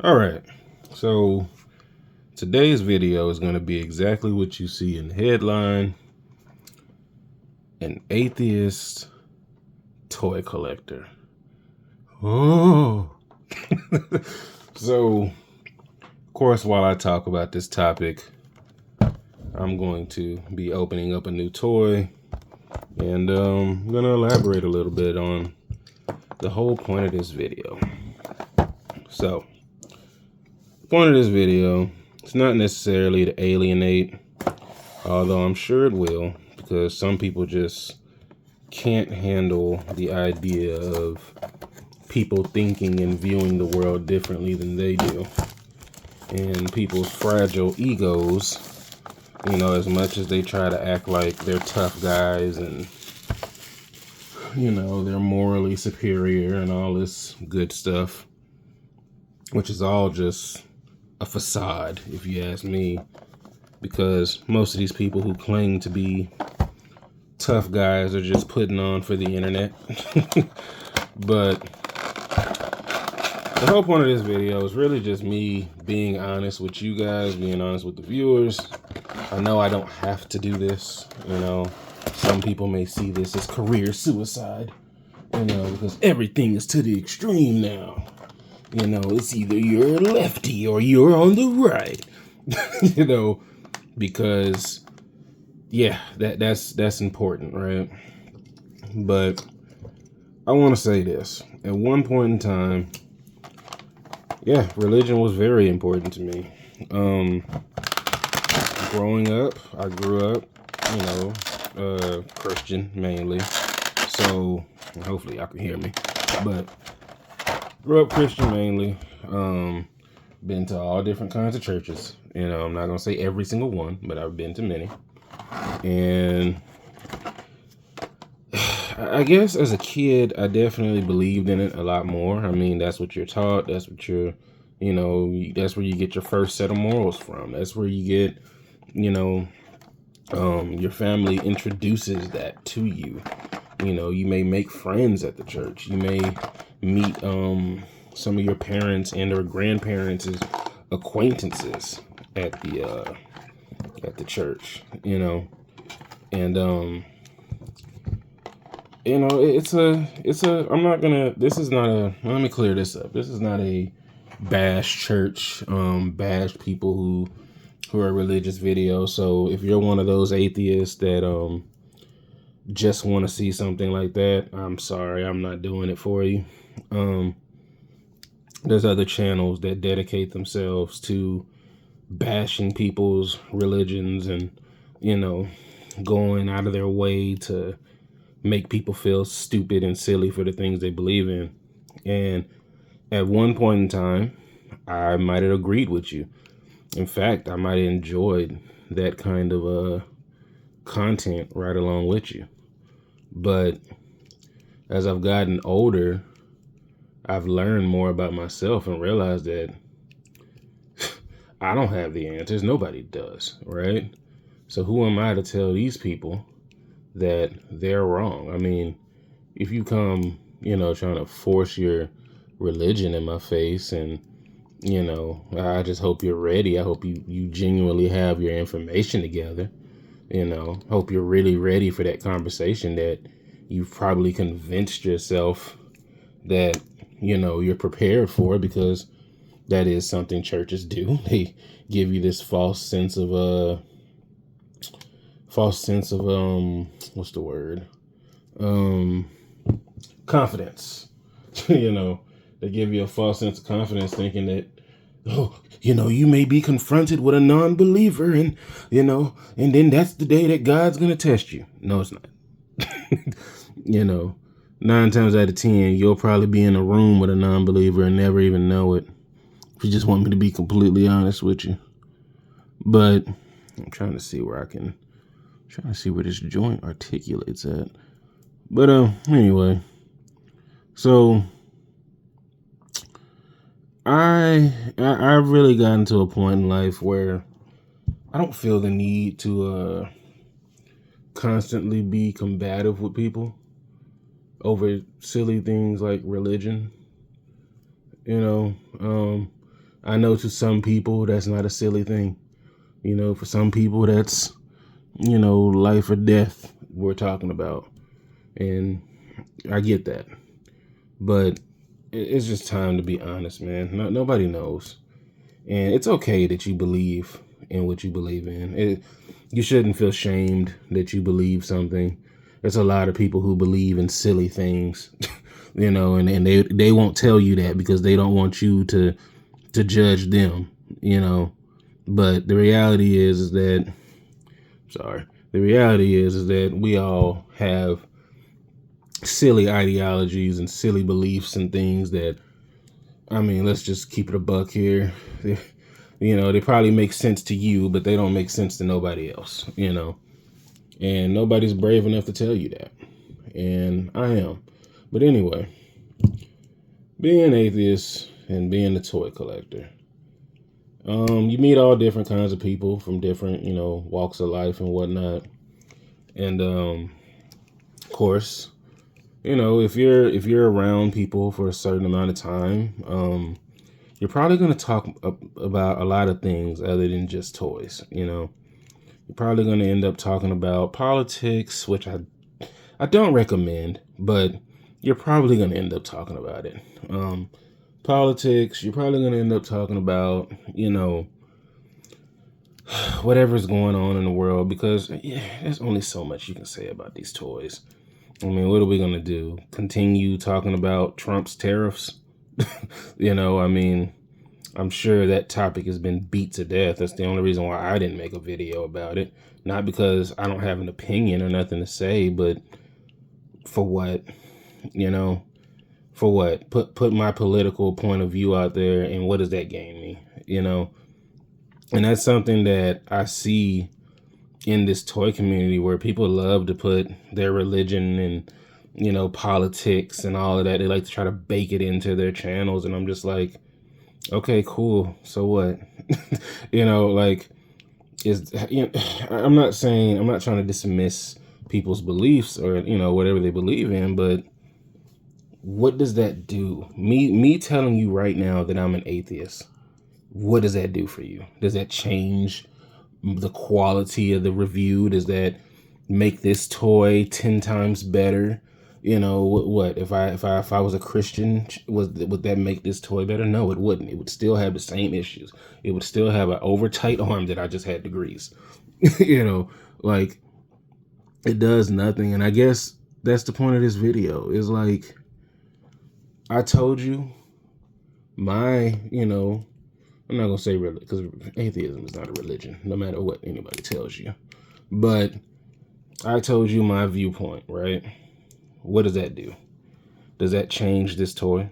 All right, so today's video is going to be exactly what you see in the headline: an atheist toy collector. Oh. So, of course, while I talk about this topic, I'm going to be opening up a new toy, and I'm going to elaborate a little bit on the whole point of this video. So, the point of this video, it's not necessarily to alienate, although I'm sure it will, because some people just can't handle the idea of people thinking and viewing the world differently than they do. And people's fragile egos, as much as they try to act like they're tough guys and, they're morally superior and all this good stuff, which is all just a facade, if you ask me, because most of these people who claim to be tough guys are just putting on for the internet. But the whole point of this video is really just me being honest with you guys, being honest with the viewers. I know I don't have to do this, Some people may see this as career suicide, because everything is to the extreme now. It's either you're a lefty or you're on the right, because, yeah, that's important, right? But I want to say this. At one point in time, yeah, religion was very important to me. Growing up, I grew up, Christian mainly. So hopefully y'all can hear me. But grew up Christian mainly. Been to all different kinds of churches. I'm not gonna say every single one, but I've been to many. And I guess as a kid, I definitely believed in it a lot more. I mean, that's what you're taught. That's what that's where you get your first set of morals from. That's where you get, your family introduces that to you. You may make friends at the church. You may meet some of your parents and or grandparents' acquaintances at the church. And let me clear this up. This is not a bash church, bash people who are religious video. So if you're one of those atheists that just want to see something like that, I'm sorry, I'm not doing it for you. There's other channels that dedicate themselves to bashing people's religions and, going out of their way to make people feel stupid and silly for the things they believe in. And at one point in time, I might have agreed with you. In fact, I might have enjoyed that kind of content right along with you. But as I've gotten older, I've learned more about myself and realized that I don't have the answers. Nobody does, right? So who am I to tell these people that they're wrong? I mean, if you come, trying to force your religion in my face and, I just hope you're ready. I hope you genuinely have your information together. Hope you're really ready for that conversation, that you've probably convinced yourself that, you're prepared for, because that is something churches do. They give you this false sense of what's the word? Confidence. They give you a false sense of confidence, thinking that, you may be confronted with a non-believer and then that's the day that God's going to test you. No, it's not. 9 times out of 10, you'll probably be in a room with a non-believer and never even know it. If you just want me to be completely honest with you. But I'm trying to see where this joint articulates at. But anyway, so I've really gotten to a point in life where I don't feel the need to constantly be combative with people over silly things like religion. I know to some people that's not a silly thing. You know, for some people that's, you know, life or death we're talking about. And I get that. But it's just time to be honest, man. Nobody knows. And it's okay that you believe in what you believe in. You shouldn't feel shamed that you believe something. There's a lot of people who believe in silly things, you know, and they won't tell you that because they don't want you to judge them, you know. But the reality is that, the reality is that we all have silly ideologies and silly beliefs and things that, I mean, let's just keep it a buck here. You know, they probably make sense to you, but they don't make sense to nobody else, you know. And nobody's brave enough to tell you that. And I am. But anyway, being an atheist and being a toy collector, you meet all different kinds of people from different, you know, walks of life and whatnot. And of course, you know, if you're around people for a certain amount of time, you're probably going to talk about a lot of things other than just toys. You know, you're probably going to end up talking about politics, which I don't recommend, but you're probably going to end up talking about it. Politics, you're probably going to end up talking about, you know, whatever's going on in the world, because there's only so much you can say about these toys. I mean, what are we going to do? Continue talking about Trump's tariffs? You know, I mean, I'm sure that topic has been beat to death. That's the only reason why I didn't make a video about it. Not because I don't have an opinion or nothing to say, but for what? You know, for what? Put my political point of view out there, and what does that gain me? You know, and that's something that I see in this toy community, where people love to put their religion and, you know, politics and all of that. They like to try to bake it into their channels. And I'm just like, okay, cool. So what? You know, like, I'm not trying to dismiss people's beliefs or, you know, whatever they believe in, but what does that do? Me telling you right now that I'm an atheist, what does that do for you? Does that change the quality of the review? Does that make this toy 10 times better? You know, what if I was a Christian, would that make this toy better? No, it wouldn't. It would still have the same issues. It would still have an over tight arm that I just had to grease. You know, like, it does nothing. And I guess that's the point of this video, is like, I told you you know, I'm not going to say religion, because atheism is not a religion, no matter what anybody tells you. But I told you my viewpoint, right? What does that do? Does that change this toy?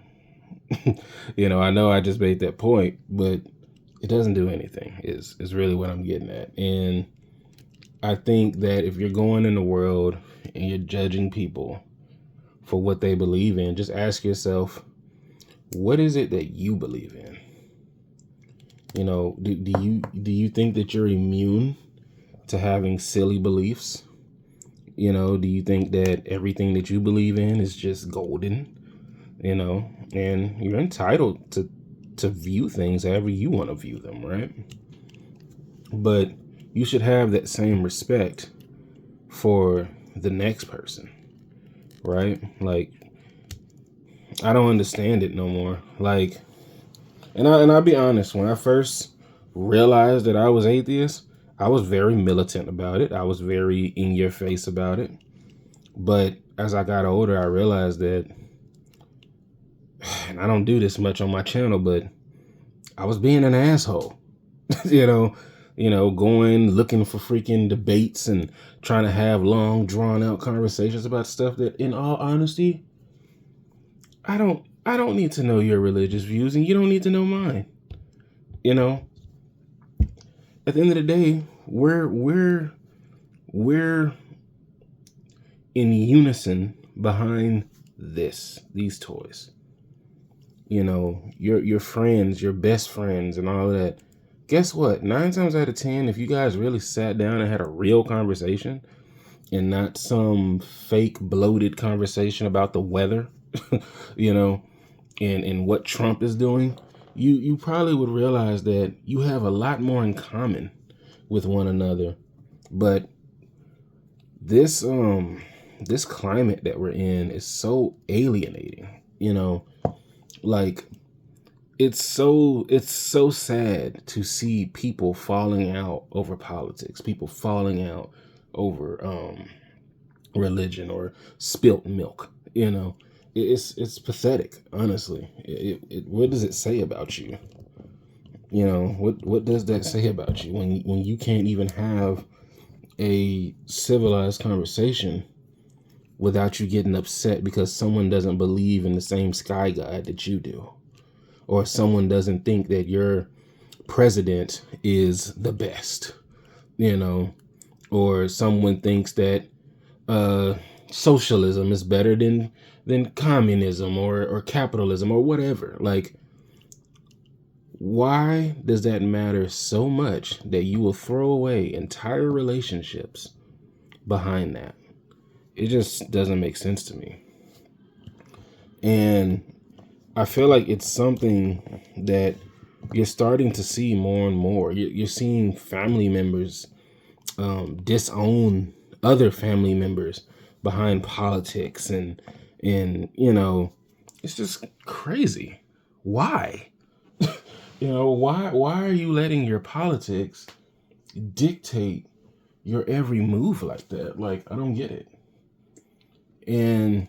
You know I just made that point, but it doesn't do anything, is really what I'm getting at. And I think that if you're going in the world and you're judging people for what they believe in, just ask yourself, what is it that you believe in? You know, do you think that you're immune to having silly beliefs? You know, do you think that everything that you believe in is just golden? You know, and you're entitled to view things however you want to view them, right? But you should have that same respect for the next person, right? Like, I don't understand it no more. Like, and I'll be honest, when I first realized that I was atheist, I was very militant about it. I was very in your face about it. But as I got older, I realized that, and I don't do this much on my channel, but I was being an asshole. you know, going, looking for freaking debates and trying to have long, drawn out conversations about stuff that, in all honesty, I don't need to know your religious views, and you don't need to know mine. You know, at the end of the day, we're in unison behind these toys. You know, your friends, your best friends and all of that. Guess what? 9 times out of 10, if you guys really sat down and had a real conversation and not some fake bloated conversation about the weather, you know, and what Trump is doing, you probably would realize that you have a lot more in common with one another. But this this climate that we're in is so alienating, like it's so sad to see people falling out over politics, people falling out over religion or spilt milk. It's pathetic, honestly. What does it say about you? What does that say about you when you can't even have a civilized conversation without you getting upset because someone doesn't believe in the same sky god that you do, or someone doesn't think that your president is the best, or someone thinks that socialism is better than communism or capitalism or whatever. Like, why does that matter so much that you will throw away entire relationships behind that? It just doesn't make sense to me. And I feel like it's something that you're starting to see more and more. You're seeing family members disown other family members behind politics, and it's just crazy. Why? Why are you letting your politics dictate your every move like that? Like, I don't get it. And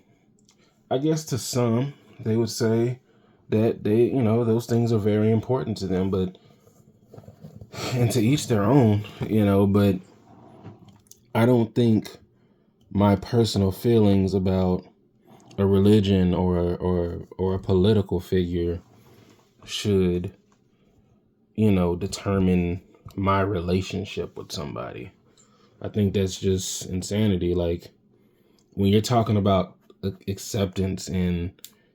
I guess to some, they would say that those things are very important to them, and to each their own, but I don't think my personal feelings about a religion or a political figure should, determine my relationship with somebody. I think that's just insanity. Like, when you're talking about acceptance and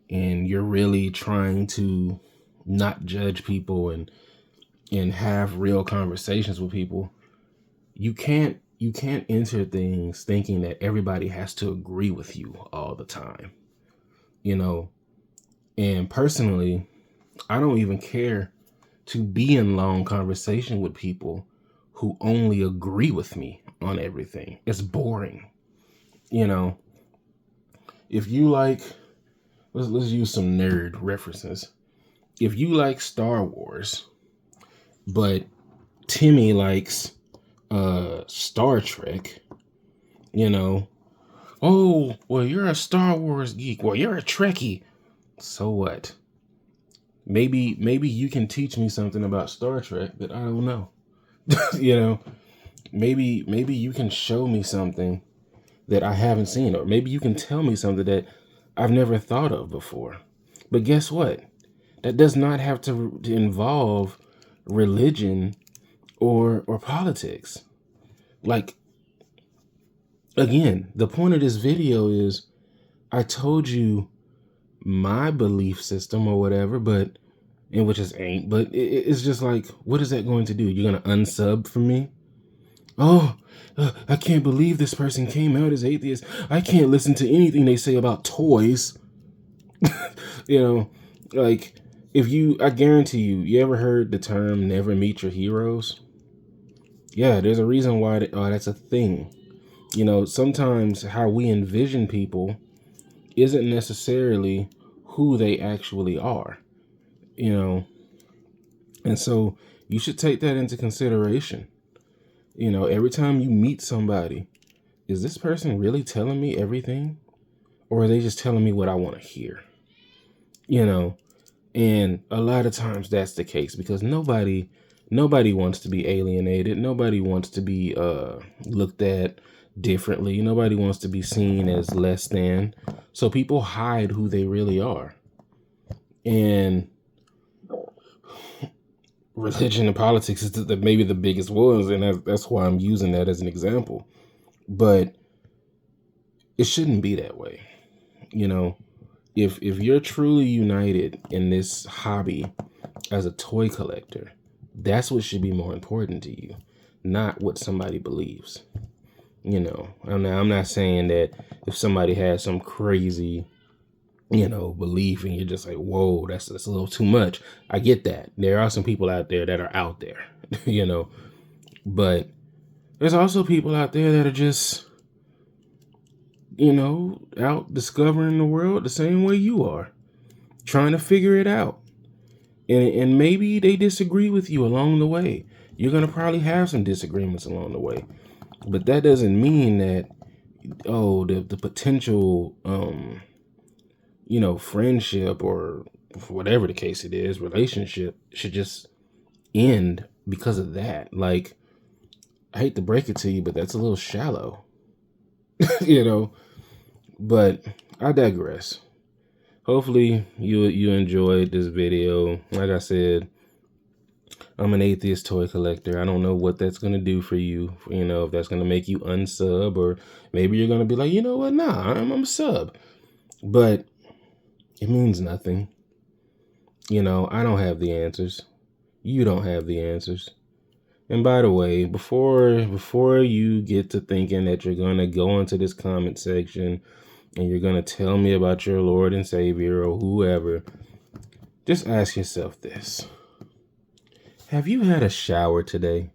you're really trying to not judge people and have real conversations with people, you can't enter things thinking that everybody has to agree with you all the time. And personally, I don't even care to be in long conversation with people who only agree with me on everything. It's boring. If you like, let's use some nerd references. If you like Star Wars, but Timmy likes Star Trek, oh, well, you're a Star Wars geek. Well, you're a Trekkie. So what? Maybe you can teach me something about Star Trek that I don't know. Maybe you can show me something that I haven't seen, or maybe you can tell me something that I've never thought of before. But guess what? That does not have to involve religion or politics. Like, again, the point of this video is I told you my belief system or whatever, but which is ain't, but it's just like, what is that going to do? You're going to unsub from me? Oh, I can't believe this person came out as atheist. I can't listen to anything they say about toys. Like, I guarantee you ever heard the term never meet your heroes? Yeah, there's a reason why that's a thing. Sometimes how we envision people isn't necessarily who they actually are, and so you should take that into consideration. Every time you meet somebody, is this person really telling me everything? Or are they just telling me what I want to hear? And a lot of times that's the case, because nobody wants to be alienated. Nobody wants to be looked at differently. Nobody wants to be seen as less than. So people hide who they really are. And religion and politics is maybe the biggest ones, and that's why I'm using that as an example. But it shouldn't be that way. If you're truly united in this hobby as a toy collector, that's what should be more important to you, not what somebody believes. I'm not saying that if somebody has some crazy belief, and you're just like, whoa, that's a little too much. I get that. There are some people out there that are out there, but there's also people out there that are just, out discovering the world the same way you are, trying to figure it out. And maybe they disagree with you along the way. You're going to probably have some disagreements along the way. But that doesn't mean that, the potential, friendship or whatever the case it is, relationship should just end because of that. Like, I hate to break it to you, but that's a little shallow, but I digress. Hopefully you enjoyed this video. Like I said, I'm an atheist toy collector. I don't know what that's going to do for you. If that's going to make you unsub, or maybe you're going to be like, you know what? Nah, I'm a sub. But it means nothing. I don't have the answers. You don't have the answers. And by the way, before you get to thinking that you're going to go into this comment section and you're going to tell me about your Lord and Savior or whoever, just ask yourself this. Have you had a shower today?